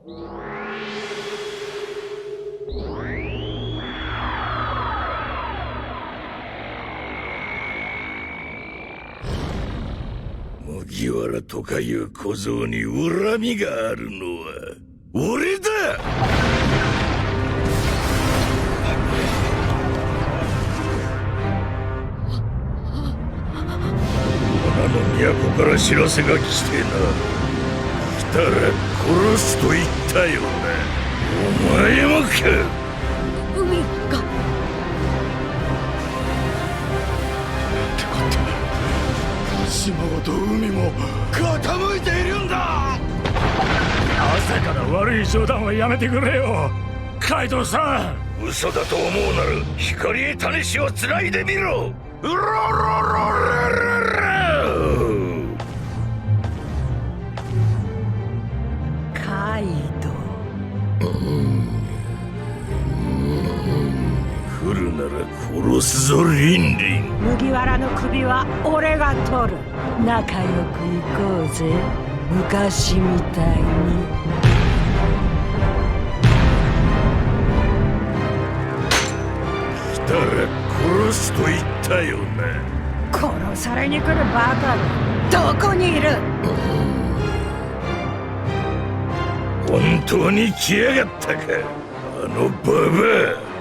麦わらとかいう小僧に恨みがあるのは俺だ。花の都から知らせが来てな。来たら殺すと言ったよな。お前もか。海がなんてこった。島ごと海も傾いているんだ。朝から悪い冗談はやめてくれよ、カイドウさん。嘘だと思うなら光へ種子をつないでみろ。うろろろろろ。カイドウ。来るなら殺すぞリンリン。麦わらの首は俺が取る。仲良く行こうぜ、昔みたいに。来たら殺すと言ったよな。殺されに来るバカがどこにいる。本当に来やがったか、あのババア。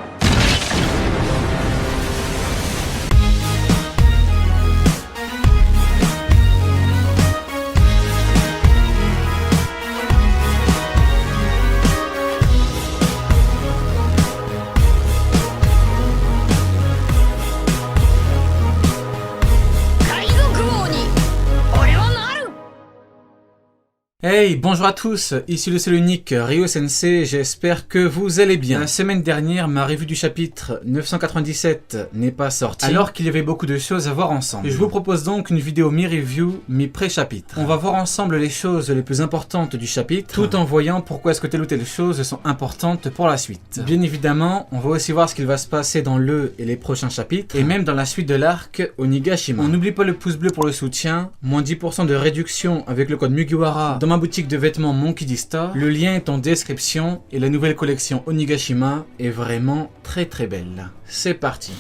Hey, bonjour à tous, ici le seul unique Ryo Sensei, j'espère que vous allez bien. La semaine dernière, ma revue du chapitre 997 n'est pas sortie, alors qu'il y avait beaucoup de choses à voir ensemble. Je vous propose donc une vidéo mi-review, mi-pré-chapitre. On va voir ensemble les choses les plus importantes du chapitre, tout en voyant pourquoi est-ce que telle ou telle chose sont importantes pour la suite. Bien évidemment, on va aussi voir ce qu'il va se passer dans le et les prochains chapitres, et même dans la suite de l'arc Onigashima. On n'oublie pas le pouce bleu pour le soutien, moins 10% de réduction avec le code Mugiwara dans ma boutique de vêtements Monkey D Store. Le lien est en description et la nouvelle collection Onigashima est vraiment très très belle. C'est parti.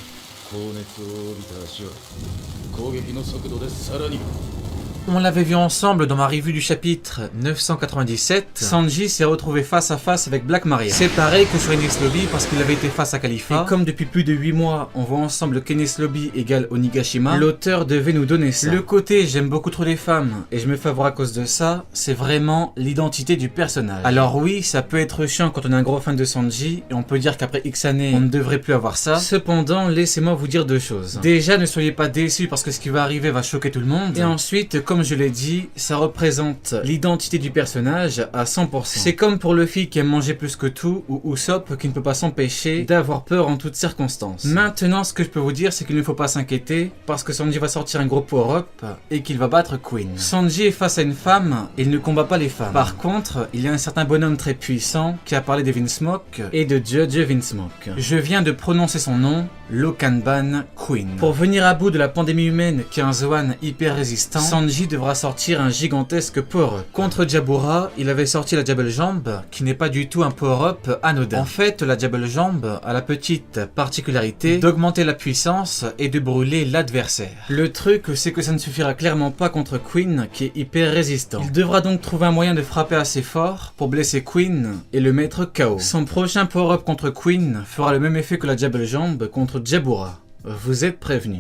On l'avait vu ensemble dans ma revue du chapitre 997. Sanji s'est retrouvé face à face avec Black Maria. C'est pareil que sur Enies Lobby parce qu'il avait été face à Khalifa. Et comme depuis plus de 8 mois, on voit ensemble qu'Enies Lobby égale Onigashima, l'auteur devait nous donner ça. Le côté j'aime beaucoup trop les femmes et je me fais avoir à cause de ça, c'est vraiment l'identité du personnage. Alors oui, ça peut être chiant quand on est un gros fan de Sanji et on peut dire qu'après X années, on ne devrait plus avoir ça. Cependant, laissez-moi vous dire deux choses. Déjà, ne soyez pas déçus parce que ce qui va arriver va choquer tout le monde. Et ensuite, comme je l'ai dit, ça représente l'identité du personnage à 100%. C'est comme pour Luffy qui aime manger plus que tout, ou Usopp qui ne peut pas s'empêcher d'avoir peur en toutes circonstances. Maintenant, ce que je peux vous dire, c'est qu'il ne faut pas s'inquiéter, parce que Sanji va sortir un gros power-up et qu'il va battre Queen. Sanji est face à une femme, et il ne combat pas les femmes. Par contre, il y a un certain bonhomme très puissant qui a parlé de Vinsmoke et de Judge Vinsmoke. Je viens de prononcer son nom, Lokanban Queen. Pour venir à bout de la pandémie humaine qui est un Zoan hyper résistant, Sanji devra sortir un gigantesque power-up. Contre Jabura, il avait sorti la Jabble Jambe, qui n'est pas du tout un power-up anodin. En fait, la Jabble Jambe a la petite particularité d'augmenter la puissance et de brûler l'adversaire. Le truc, c'est que ça ne suffira clairement pas contre Queen, qui est hyper résistant. Il devra donc trouver un moyen de frapper assez fort pour blesser Queen et le mettre KO. Son prochain power-up contre Queen fera le même effet que la Jabble Jambe contre Jabura. Vous êtes prévenus.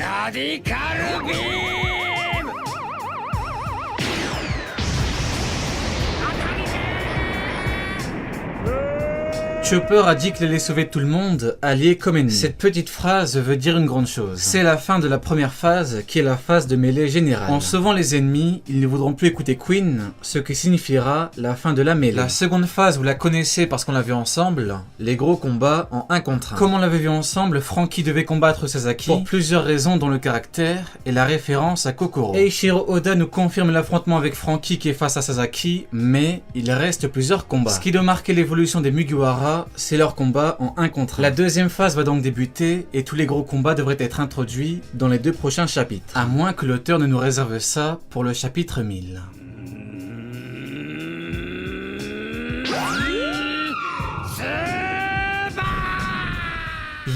Chopper a dit qu'il allait sauver tout le monde, alliés comme ennemis. Cette petite phrase veut dire une grande chose. C'est la fin de la première phase, qui est la phase de mêlée générale. En sauvant les ennemis, ils ne voudront plus écouter Queen, ce qui signifiera la fin de la mêlée. La seconde phase, vous la connaissez parce qu'on l'a vu ensemble, les gros combats en 1 contre 1. Comme on l'avait vu ensemble, Franky devait combattre Sasaki pour plusieurs raisons dont le caractère et la référence à Kokoro. Eiichiro Oda nous confirme l'affrontement avec Franky qui est face à Sasaki, mais il reste plusieurs combats. Ce qui doit marquer l'évolution des Mugiwara, c'est leur combat en 1 contre 1. La deuxième phase va donc débuter et tous les gros combats devraient être introduits dans les 2 prochains chapitres. À moins que l'auteur ne nous réserve ça pour le chapitre 1000.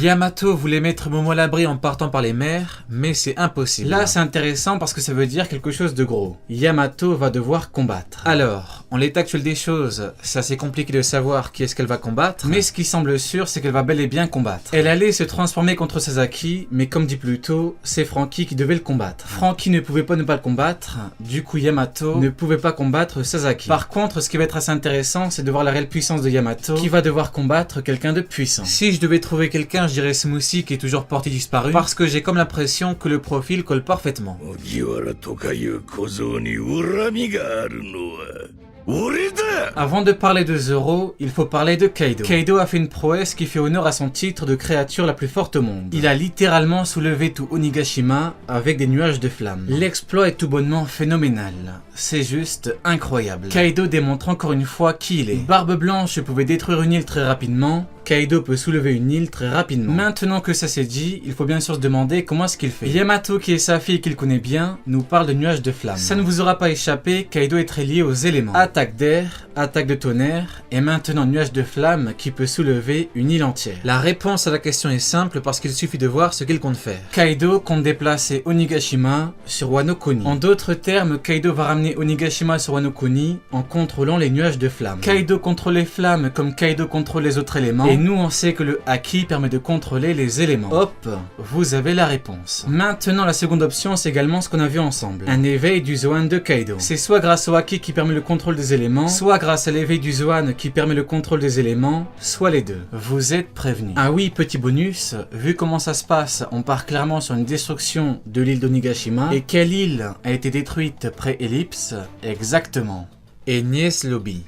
Yamato voulait mettre Momo à l'abri en partant par les mers, mais c'est impossible. Là, c'est intéressant parce que ça veut dire quelque chose de gros. Yamato va devoir combattre. Alors, en l'état actuel des choses, c'est assez compliqué de savoir qui est-ce qu'elle va combattre, mais ce qui semble sûr, c'est qu'elle va bel et bien combattre. Elle allait se transformer contre Sasaki, mais comme dit plus tôt, c'est Franky qui devait le combattre. Franky ne pouvait pas ne pas le combattre, du coup Yamato ne pouvait pas combattre Sasaki. Par contre, ce qui va être assez intéressant, c'est de voir la réelle puissance de Yamato, qui va devoir combattre quelqu'un de puissant. Si je devais trouver quelqu'un, je dirais Smoothie qui est toujours porté disparu, parce que j'ai comme l'impression que le profil colle parfaitement. 麦わらとかいう小僧に恨みがあるのは俺だ。 Avant de parler de Zoro, il faut parler de Kaido. Kaido a fait une prouesse qui fait honneur à son titre de créature la plus forte au monde. Il a littéralement soulevé tout Onigashima avec des nuages de flammes. L'exploit est tout bonnement phénoménal. C'est juste incroyable. Kaido démontre encore une fois qui il est. Barbe Blanche pouvait détruire une île très rapidement. Kaido peut soulever une île très rapidement. Maintenant que ça s'est dit, il faut bien sûr se demander comment est-ce qu'il fait. Yamato, qui est sa fille et qu'il connaît bien, nous parle de nuages de flammes. Ça ne vous aura pas échappé, Kaido est très lié aux éléments. Attaque d'air, attaque de tonnerre, et maintenant nuage de flammes qui peut soulever une île entière. La réponse à la question est simple parce qu'il suffit de voir ce qu'il compte faire. Kaido compte déplacer Onigashima sur Wano Kuni. En d'autres termes, Kaido va ramener Onigashima sur Wano Kuni en contrôlant les nuages de flammes. Kaido contrôle les flammes comme Kaido contrôle les autres éléments. Et nous, on sait que le Haki permet de contrôler les éléments. Hop, vous avez la réponse. Maintenant, la seconde option, c'est également ce qu'on a vu ensemble. Un éveil du Zoan de Kaido. C'est soit grâce au Haki qui permet le contrôle des éléments, soit grâce à l'éveil du Zoan qui permet le contrôle des éléments, soit les deux. Vous êtes prévenus. Ah oui, petit bonus, vu comment ça se passe, on part clairement sur une destruction de l'île d'Onigashima. Et quelle île a été détruite près Ellipse? Exactement. Enies Lobby.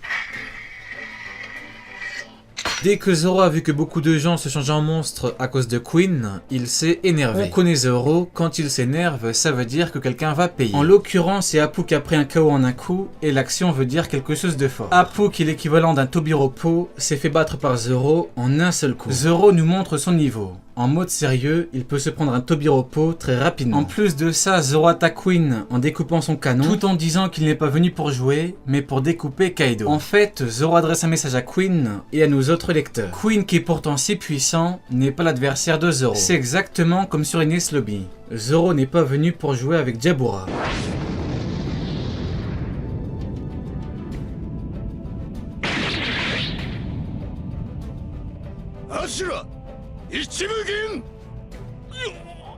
Dès que Zoro a vu que beaucoup de gens se changeaient en monstres à cause de Queen, il s'est énervé. On connaît Zoro, quand il s'énerve, ça veut dire que quelqu'un va payer. En l'occurrence, c'est Apu qui a pris un KO en un coup, et l'action veut dire quelque chose de fort. Apu, qui est l'équivalent d'un Tobiropo, s'est fait battre par Zoro en un seul coup. Zoro nous montre son niveau. En mode sérieux, il peut se prendre un Tobiropo très rapidement. En plus de ça, Zoro attaque Queen en découpant son canon, tout en disant qu'il n'est pas venu pour jouer, mais pour découper Kaido. En fait, Zoro adresse un message à Queen et à nous autres lecteurs. Queen, qui est pourtant si puissant, n'est pas l'adversaire de Zoro. C'est exactement comme sur Enies Lobby. Zoro n'est pas venu pour jouer avec Jabura. Ashura, Ichibugen.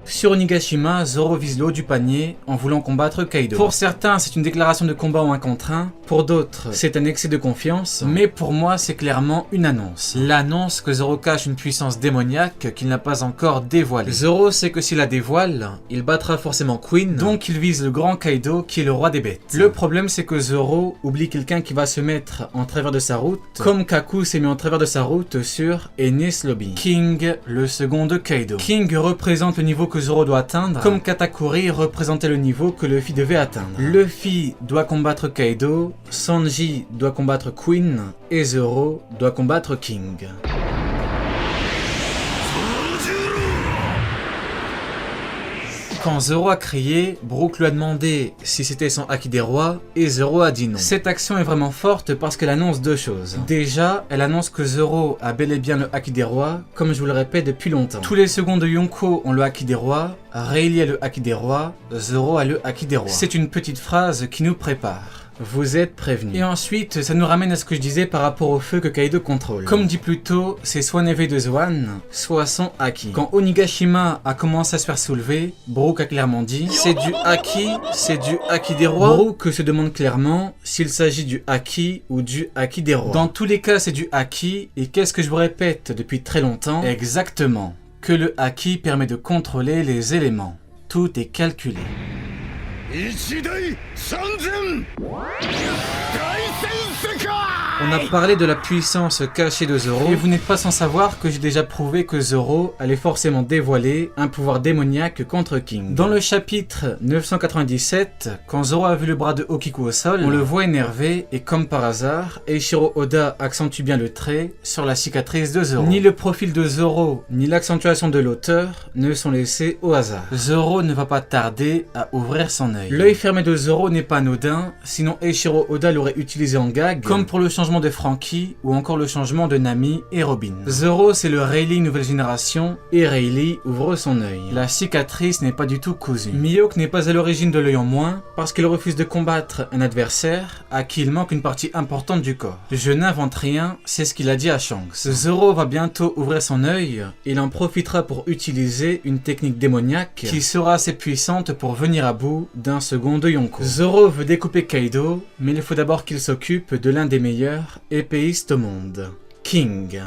Sur Onigashima, Zoro vise le haut du panier en voulant combattre Kaido. Pour certains, c'est une déclaration de combat en 1 contre 1. Pour d'autres, c'est un excès de confiance. Mais pour moi, c'est clairement une annonce. L'annonce que Zoro cache une puissance démoniaque qu'il n'a pas encore dévoilée. Zoro sait que s'il la dévoile, il battra forcément Queen. Donc il vise le grand Kaido qui est le roi des bêtes. Le problème, c'est que Zoro oublie quelqu'un qui va se mettre en travers de sa route, comme Kaku s'est mis en travers de sa route sur Enies Lobby. King, le second de Kaido. King représente le niveau que Zoro doit atteindre, comme Katakuri représentait le niveau que Luffy devait atteindre. Luffy doit combattre Kaido, Sanji doit combattre Queen, et Zoro doit combattre King. Quand Zoro a crié, Brook lui a demandé si c'était son Haki des rois, et Zoro a dit non. Cette action est vraiment forte parce qu'elle annonce deux choses. Déjà, elle annonce que Zoro a bel et bien le Haki des rois, comme je vous le répète depuis longtemps. Tous les secondes de Yonko ont le Haki des rois, Rayleigh a le Haki des rois, Zoro a le Haki des rois. C'est une petite phrase qui nous prépare. Vous êtes prévenus. Et ensuite, ça nous ramène à ce que je disais par rapport au feu que Kaido contrôle. Comme dit plus tôt, c'est soit un éveil de Zoan, soit son Haki. Quand Onigashima a commencé à se faire soulever, Brook a clairement dit « C'est du Haki des rois ». Brook se demande clairement s'il s'agit du Haki ou du Haki des rois. Dans tous les cas, c'est du Haki, et qu'est-ce que je vous répète depuis très longtemps? Exactement, que le Haki permet de contrôler les éléments. Tout est calculé. On a parlé de la puissance cachée de Zoro, et vous n'êtes pas sans savoir que j'ai déjà prouvé que Zoro allait forcément dévoiler un pouvoir démoniaque contre King. Dans le chapitre 997, quand Zoro a vu le bras de Okiku au sol, on le voit énervé, et comme par hasard, Eiichiro Oda accentue bien le trait sur la cicatrice de Zoro. Ni le profil de Zoro, ni l'accentuation de l'auteur ne sont laissés au hasard. Zoro ne va pas tarder à ouvrir son œil. L'œil fermé de Zoro n'est pas anodin, sinon Eiichiro Oda l'aurait utilisé en gag, comme pour le changement changement de Franky ou encore le changement de Nami et Robin. Zoro c'est le Rayleigh nouvelle génération et Rayleigh ouvre son œil. La cicatrice n'est pas du tout cousue. Mihawk n'est pas à l'origine de l'œil en moins parce qu'il refuse de combattre un adversaire à qui il manque une partie importante du corps. Je n'invente rien, c'est ce qu'il a dit à Shanks. Zoro va bientôt ouvrir son œil, il en profitera pour utiliser une technique démoniaque qui sera assez puissante pour venir à bout d'un second de Yonko. Zoro veut découper Kaido, mais il faut d'abord qu'il s'occupe de l'un des meilleurs épéistes au monde, King.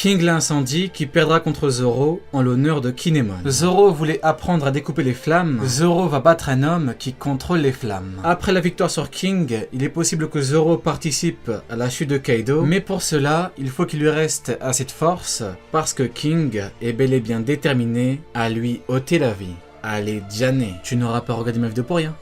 King l'incendie qui perdra contre Zoro en l'honneur de Kinemon. Zoro voulait apprendre à découper les flammes. Zoro va battre un homme qui contrôle les flammes. Après la victoire sur King, il est possible que Zoro participe à la chute de Kaido, mais pour cela, il faut qu'il lui reste assez de force parce que King est bel et bien déterminé à lui ôter la vie. Allez, Diane, tu n'auras pas regardé ma vidéo pour rien.